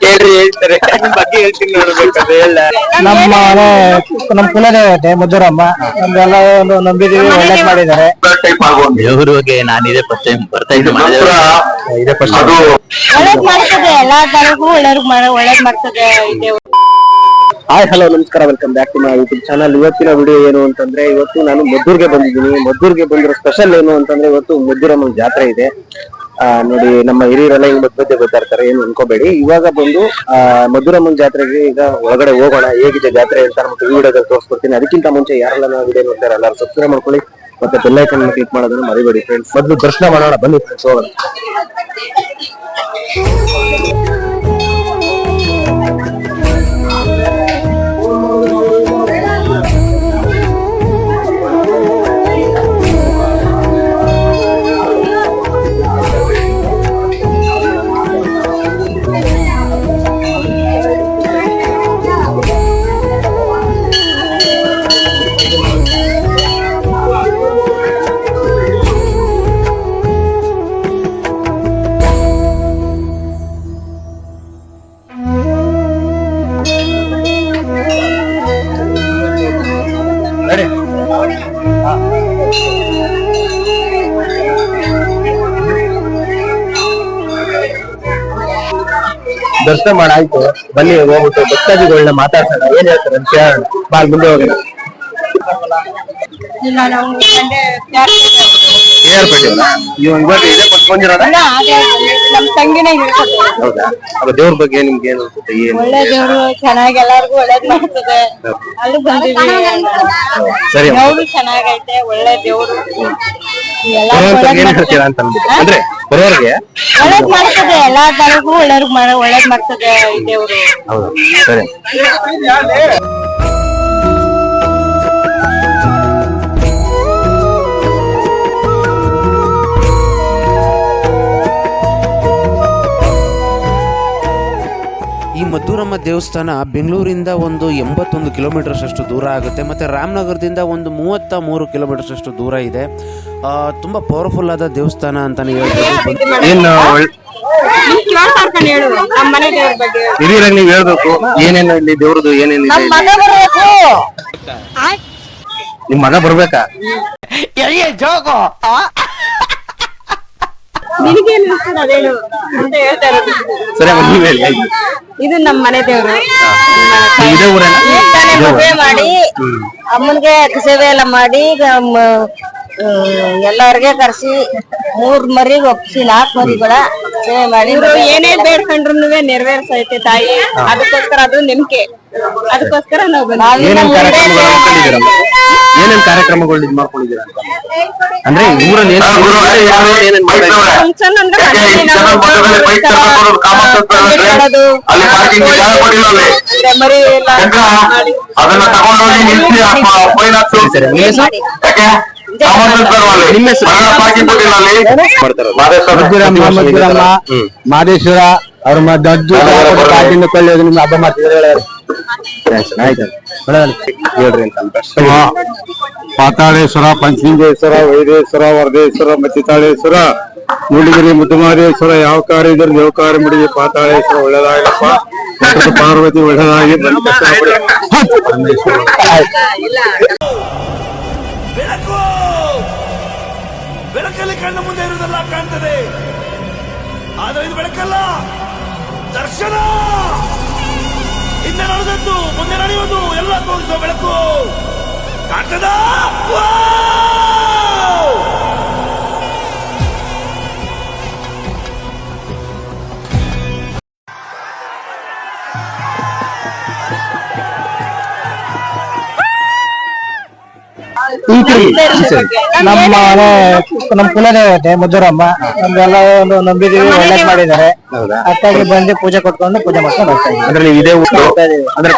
ಕೇಳ್ರಿ ಹೇಳ್ತಾರೆ. ನಿಮ್ ಬಗ್ಗೆ ಹೇಳ್ತೀನಿ ನೋಡ್ಬೇಕಾದ್ರೆ ಹೇಳ. ನಮ್ಮ ಕುಲದೇವತೆ ಮಧುರಮ್ಮ, ನಮ್ಗೆಲ್ಲ ಒಂದು ನಂಬಿದೀವಿ, ಒಳ್ಳೇದ್ ಮಾಡಿದ್ದಾರೆ. ದೇವ್ರ ಬಗ್ಗೆ ನಾನು ಇದೇ ಫಸ್ಟ್ ಟೈಮ್ ಬರ್ತಾ ಇದ್ದೆ. ಇದೇ ಫಸ್ಟ್ ಒಳ್ಳೇದ್ ಮಾಡ್ತದೆ, ಎಲ್ಲಾ ತರಗೂ ಒಳ್ಳೇದ್ ಮಾಡ್ತದೆ. ಹಾಯ್ ಹಲೋ ನಮಸ್ಕಾರ, welcome back to my YouTube channel. ಇವತ್ತಿನ ವಿಡಿಯೋ ಏನು ಅಂತಂದ್ರೆ, ಇವತ್ತು ನಾನು ಮದ್ದೂರ್ಗೆ ಬಂದಿದ್ದೀನಿ. ಮದ್ದೂರ್ಗೆ ಬಂದಿರೋ ಸ್ಪೆಷಲ್ ಏನು ಅಂತಂದ್ರೆ, ಇವತ್ತು ಮದ್ದೂರಮ್ಮನ ಜಾತ್ರೆ ಇದೆ. ನೋಡಿ, ನಮ್ಮ ಹಿರಿಯರೆಲ್ಲ ಹಿಂಗ್ ಮಧ್ಯೆ ಬರ್ತಾ ಇರ್ತಾರೆ, ಏನು ಅನ್ಕೋಬೇಡಿ. ಇವಾಗ ಬಂದು ಮದ್ದೂರಮ್ಮನ ಜಾತ್ರೆಗೆ ಈಗ ಒಳಗಡೆ ಹೋಗೋಣ, ಹೇಗಿದೆ ಜಾತ್ರೆ ಅಂತ ಮತ್ತೆ ಈ ವಿಡಿಯೋದಲ್ಲಿ ತೋರಿಸ್ಕೊಡ್ತೀನಿ. ಅದಕ್ಕಿಂತ ಮುಂಚೆ ಯಾರೆಲ್ಲ ನಾವು ವಿಡಿಯೋ ನೋಡ್ತಾರೆ ಎಲ್ಲರೂ ಸಬ್ಸ್ಕ್ರೈಬ್ ಮಾಡ್ಕೊಳ್ಳಿ, ಮತ್ತೆ ಬೆಲ್ ಐಕಾನ್ ಕ್ಲಿಕ್ ಮಾಡೋದನ್ನ ಮರಿಬೇಡಿ ಫ್ರೆಂಡ್ಸ್. ಮೊದಲು ದರ್ಶನ ಮಾಡೋಣ, ಬನ್ನಿ ಫ್ರೆಂಡ್ಸ್, ಹೋಗೋಣ. ದರ್ಶನ ಮಾಡಾಯ್ತು, ಬನ್ನಿ ಹೋಗ್ಬಿಟ್ಟು ಭಕ್ತಾದಿಗಳನ್ನ ಮಾತಾಡ್ಸೋಣ, ಏನ್ ಹೇಳ್ತಾರೆ ಅಂತ ಕೇಳೋಣ. ಬಾಲ್ ಮುಂದೆ ಹೋಗೋಣ. ಹೌದಾ? ದೇವ್ರ ಬಗ್ಗೆ ನಿಮ್ಗೆ ಏನು ಅನ್ಸುತ್ತೆ? ಒಳ್ಳೆ ದೇವ್ರು, ಚೆನ್ನಾಗಿ ಎಲ್ಲಾರ್ಗು ಒಳ್ಳೇದ್ ಮಾಡ್ತದೆ. ಅಲ್ಲಿ ಬಂದಿದ್ದೀವಿ, ಸರಿ, ದೇವ್ರು ಚೆನ್ನಾಗೈತೆ, ಒಳ್ಳೆ ದೇವ್ರು. ಏನ್ ಹೇಳ್ತೀರಾ ಅಂತ ಅಂದ್ರೆ ಬರೋರ್ಗೆ ಒಳ್ಳೇದ್ ಮಾಡ್ತದೆ, ಎಲ್ಲಾ ತರಗೂ ಒಳ್ಳೇದ್ ಮಾಡ್ತದೆ ಈ ದೇವ್ರು. ಹೌದು, ಸರಿ. ಈ ಮದ್ದೂರಮ್ಮ ದೇವಸ್ಥಾನ ಬೆಂಗಳೂರಿಂದ ಒಂದು 81 ಕಿಲೋಮೀಟರ್ಸ್ ಅಷ್ಟು ದೂರ ಆಗುತ್ತೆ, ಮತ್ತು ರಾಮನಗರದಿಂದ ಒಂದು 33 ಕಿಲೋಮೀಟರ್ಸ್ ಅಷ್ಟು ದೂರ ಇದೆ. ತುಂಬ ಪವರ್ಫುಲ್ ಆದ ದೇವಸ್ಥಾನ ಅಂತಲೇ ಹೇಳ್ಬೋದು. ಏನು ಹಿರಿಯರಾಗಿ ನೀವು ಹೇಳ್ಬೇಕು, ಏನೇನು ಇಲ್ಲಿ ದೇವ್ರದ್ದು ಏನೇನಿದೆ? ನಿಮ್ ಮಗ ಬರ್ಬೇಕಾ? ಸರಿ, ನೀವ್ ಹೇಳಿ. ಇದು ನಮ್ಮ ಮನೆ ದೇವ್ರು. ಇದೇ ಊರೇನ? ಮದುವೆ ಮಾಡಿ ಅಮ್ಮನ್ಗೆ ಸೇವೆ ಎಲ್ಲ ಮಾಡಿ ಎಲ್ಲಾರ್ಗೆ ಕರ್ಸಿ 3 ಮರಿಗೆ ಒಪ್ಸಿ 4 ಮರಿಗಳ ಸೇವೆ ಮಾಡಿ ಏನೇ ಬೇಡ್ಕೊಂಡ್ರು ನೆರವೇರ್ಸೈತೆ ತಾಯಿ. ಅದಕ್ಕೋಸ್ಕರ ಅದು ನಂಬಿಕೆ, ಅದಕ್ಕೋಸ್ಕರ ನಾವು ಏನೇನ್ ಕಾರ್ಯಕ್ರಮಗಳು ಇದು ಮಾಡ್ಕೊಂಡಿದ್ದೀರಾ ಅಂದ್ರೆ ಊರಲ್ಲಿ ಫಂಕ್ಷನ್ ಅಂದ್ರೆ ಮರಿ ಮಾದೇಶ್ವರ ಅವ್ರ ಮದ್ದು ಕೊಳ್ಳೋದು ನಿಮ್ಗೆ ಹಬ್ಬ ಮಾಡ್ತಿದ್ದಾರೆ. ಹೇಳ್ರಿ ಅಂತ. ಪಾತಾಳೇಶ್ವರ, ಪಂಚಲಿಂಗೇಶ್ವರ, ವೈದೇಶ್ವರ, ವರದೇಶ್ವರ, ಮತ್ತಿತಾಳೇಶ್ವರ, ಮೂಡಿಗಿರಿ, ಮುದ್ದುಮಾದೇಶ್ವರ, ಯಾವ ಕಾರ್ಯ ಇದ್ರೆ ದೇವ ಕಾರ್ಯ ಮುಡಿಗೆ ಪಾತಾಳೇಶ್ವರ ಒಳ್ಳೇದಾಗಪ್ಪ, ಪಾರ್ವತಿ ಒಳ್ಳೇದಾಗಿ ಬೆಳಕಲ್ಲಿ ಕಣ್ಣು ಮುಂದೆ ಇರುವುದೆಲ್ಲ ಕಾಣ್ತದೆ, ಆದರೆ ಇದು ಬೆಳಕಲ್ಲ, ದರ್ಶನ. ಹಿಂದೆ ನಡೆದದ್ದು ಮುಂದೆ ನಡೆಯುವುದು ಎಲ್ಲ ತೋರಿಸುವ ಬೆಳಕು ಕಾಣ್ತದ. ನಮ್ಮ ಕುಲದೇವತೆ ಮಧುರಮ್ಮ, ನಮ್ಗೆಲ್ಲ ಒಂದು ನಂಬಿದೀವಿ, ಒಳ್ಳೇದ್ ಮಾಡಿದ್ದಾರೆ. ಅತ್ತಾಗಿ ಬಂದು ಪೂಜೆ ಕೊಟ್ಕೊಂಡು ಪೂಜೆ ಮಾಡ್ಕೊಂಡು ಹೋಗ್ತಾ ಇದ್ದೀವಿ. ಅಂದ್ರೆ ಇದೇ ಅಂದ್ರೆ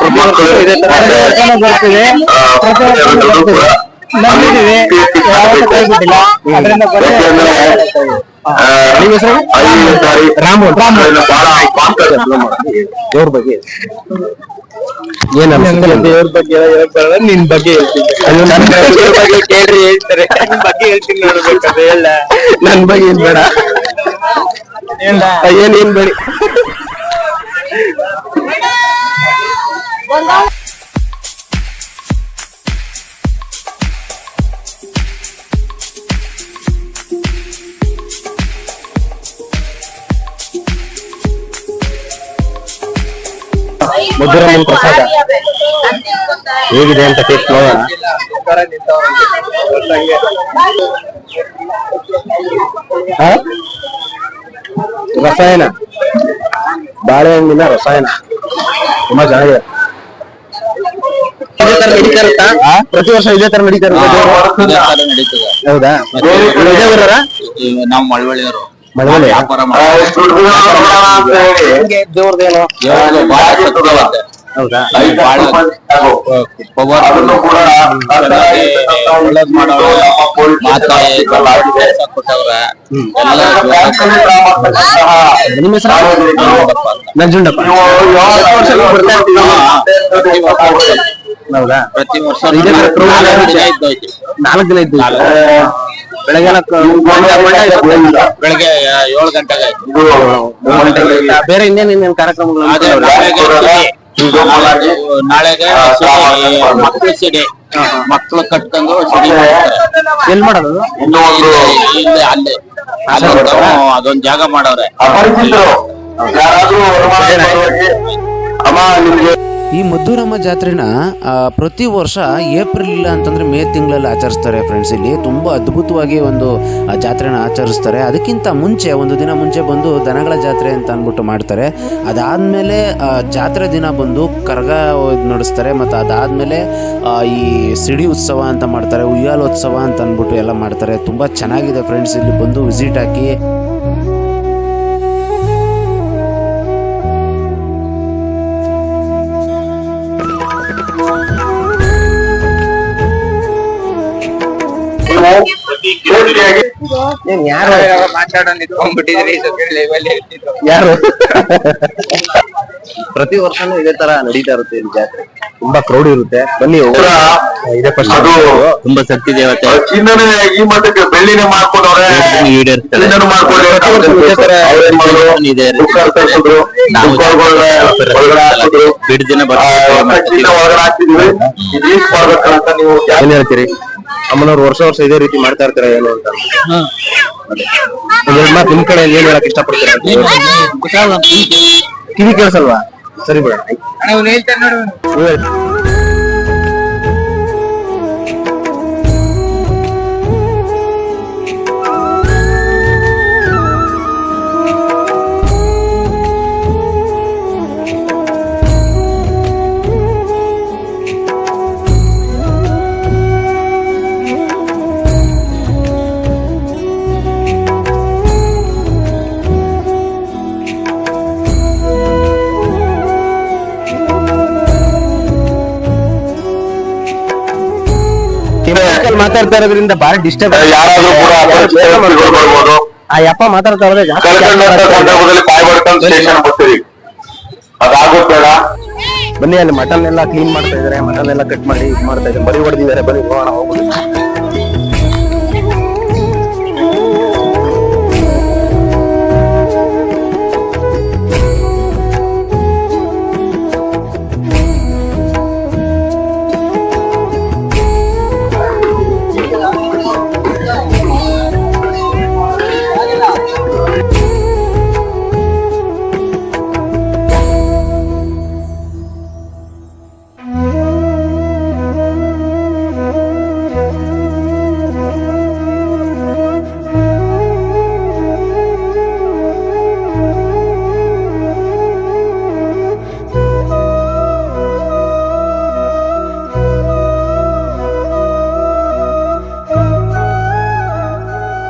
ಬರ್ತೀವಿ, ನಂಬಿದೀವಿ, ಯಾವತ್ತೂ ಕೈ ಬಿಟ್ಟಿಲ್ಲ. ಅದರಿಂದ ದೇವ್ರ ಬಗ್ಗೆ ಏನ್ ದೇವ್ರ ಬಗ್ಗೆ ನಿನ್ ಬಗ್ಗೆ ಹೇಳ್ತೀನಿ. ಬಗ್ಗೆ ಕೇಳ್ರಿ ಹೇಳ್ತಾರೆ, ನಿಮ್ ಬಗ್ಗೆ ಹೇಳ್ತೀನಿ ನೋಡ್ಬೇಕಾದ್ರೆ ಹೇಳ. ನನ್ ಬಗ್ಗೆ ಏನ್ ಬೇಡ, ಏನ್ ಬೇಡಿ. ಮಧುರಮ್ಮನ ಪ್ರಸಾದ ಹೇಗಿದೆ ಅಂತ ಟೇಸ್ಟ್ ನೋಡೋಣ. ರಸಾಯನ, ಬಾಳೆಹಣ್ಣಿನ ರಸಾಯನ ತುಂಬಾ ಚೆನ್ನಾಗಿದೆ. ಇದೇ ತರ ನಡೀತಾ ಇರುತ್ತಾ? ಪ್ರತಿ ವರ್ಷ ಇದೇ ತರ ನಡೀತಾ ಇರುತ್ತೆ? ಹೌದಾ? ನಾವು ಮಳವಳ್ಳಿಯವರು ಮಳವಳ್ಳಿ ವ್ಯಾಪಾರ ದೇವ್ರದೇನು? ಹೌದಾ? ಒಳ್ಳೇದ್ ಮಾಡೋರು ಕೊಟ್ಟವ್ರ ನಿಮ್ಮ ಹೆಸರು? ನಂಜುಂಡಪ್ಪ. ಹೌದಾ? ಪ್ರತಿ ವರ್ಷ ಇದೇ ತರ program 4 ದಿನ ಇದ್ದು ಬೆಳಗ್ಗೆ ಬೆಳಗ್ಗೆ 7 ಗಂಟೆಗೆ ಬೇರೆ ಇನ್ನೇನು ಕಾರ್ಯಕ್ರಮಗಳು? ನಾಳೆಗೆ ಮಕ್ಕಳು ಸಿಡಿ ಮಕ್ಕಳು ಕಟ್ಕೊಂಡು ಸಿಡಿ ಎಲ್ಲಿ ಮಾಡೋದು? ಇಲ್ಲೇ ಅಲ್ಲೇ ಅದೊಂದ್ ಜಾಗ ಮಾಡವ್ರೆ. ಈ ಮದ್ದೂರಮ್ಮ ಜಾತ್ರೆನ ಪ್ರತಿ ವರ್ಷ ಏಪ್ರಿಲ್ ಇಲ್ಲ ಅಂತಂದರೆ ಮೇ ತಿಂಗಳಲ್ಲಿ ಆಚರಿಸ್ತಾರೆ ಫ್ರೆಂಡ್ಸ್. ಇಲ್ಲಿ ತುಂಬ ಅದ್ಭುತವಾಗಿ ಒಂದು ಜಾತ್ರೆನ ಆಚರಿಸ್ತಾರೆ. ಅದಕ್ಕಿಂತ ಮುಂಚೆ ಒಂದು ದಿನ ಮುಂಚೆ ಬಂದು ದನಗಳ ಜಾತ್ರೆ ಅಂತ ಅಂದ್ಬಿಟ್ಟು ಮಾಡ್ತಾರೆ. ಅದಾದಮೇಲೆ ಜಾತ್ರೆ ದಿನ ಬಂದು ಕರಗ ನಡೆಸ್ತಾರೆ. ಮತ್ತು ಅದಾದಮೇಲೆ ಈ ಸಿಡಿ ಉತ್ಸವ ಅಂತ ಮಾಡ್ತಾರೆ, ಉಯ್ಯಾಲೋತ್ಸವ ಅಂತ ಅಂದ್ಬಿಟ್ಟು ಎಲ್ಲ ಮಾಡ್ತಾರೆ. ತುಂಬ ಚೆನ್ನಾಗಿದೆ ಫ್ರೆಂಡ್ಸ್, ಇಲ್ಲಿ ಬಂದು ವಿಸಿಟ್ ಹಾಕಿ. ಯಾರು ಯಾರು ಪ್ರತಿ ವರ್ಷನೂ ಇದೇ ತರ ನಡೀತಾ ಇರುತ್ತೆ ಇಲ್ಲಿ ಜಾತ್ರೆ. ತುಂಬಾ ಕ್ರೌಡ್ ಇರುತ್ತೆ. ಬನ್ನಿ ಇದೇ ಫಸ್ಟ್. ತುಂಬಾ ಶಕ್ತಿ ದೇವತೆ ಈ ಮಟ್ಟಕ್ಕೆ ಬೆಳ್ಳಿನೇ ಮಾಡ್ಕೊಂಡವ್ರೆ. ಬಿಡ್ ದಿನ ಏನ್ ಹೇಳ್ತೀರಿ? ಅಮ್ಮನವ್ರು ವರ್ಷ ವರ್ಷ ಇದೇ ರೀತಿ ಮಾಡ್ತಾ ಇರ್ತಾರೆ ಏನು ಅಂತ ನಿಮ್ ಕಡೆ ಏನ್ ಹೇಳಕ್ ಇಷ್ಟಪಡ್ತೀರಾ? ಕಿವಿ ಕೇಳಿಸಲ್ವಾ? ಸರಿ ಬಿಡ. ಮಾತಾಡ್ತಾ ಇರೋದ್ರಿಂದ ಬಾರಿ ಡಿಸ್ಟರ್ಬ್. ಯಾರಾದ್ರೂ ಕೂಡ ಆ ಯಪ್ಪ ಮಾತಾಡ್ತಾ ಇರೋದೇ ಜಾಸ್ತಿ. ಅದಾಗುತ್ತೇಳ. ಬನ್ನಿ, ಅಲ್ಲಿ ಮಟನ್ ಎಲ್ಲ ಕ್ಲೀನ್ ಮಾಡ್ತಾ ಇದಾರೆ, ಮಟನ್ ಎಲ್ಲ ಕಟ್ ಮಾಡಿ ಇದು ಮಾಡ್ತಾ ಇದ್ದಾರೆ, ಬರಿ ಹೊಡೆದಿದ್ದಾರೆ. ಬನ್ನಿ ಹೋಗೋಣ, ಹೋಗ್ಬೋದು.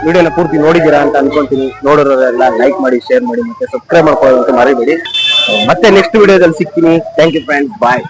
ವಿಡಿಯೋನ ಪೂರ್ತಿ ನೋಡಿದ್ದೀರಾ ಅಂತ ಅನ್ಕೊಂತೀನಿ. ನೋಡೋರೆಲ್ಲ ಲೈಕ್ ಮಾಡಿ, ಶೇರ್ ಮಾಡಿ, ಮತ್ತೆ ಸಬ್ಸ್ಕ್ರೈಬ್ ಮಾಡ್ಕೊಳ್ಳೋದಂತ ಮರಿಬೇಡಿ. ಮತ್ತೆ ನೆಕ್ಸ್ಟ್ ವಿಡಿಯೋದಲ್ಲಿ ಸಿಗ್ತೀನಿ. Thank you friends, bye.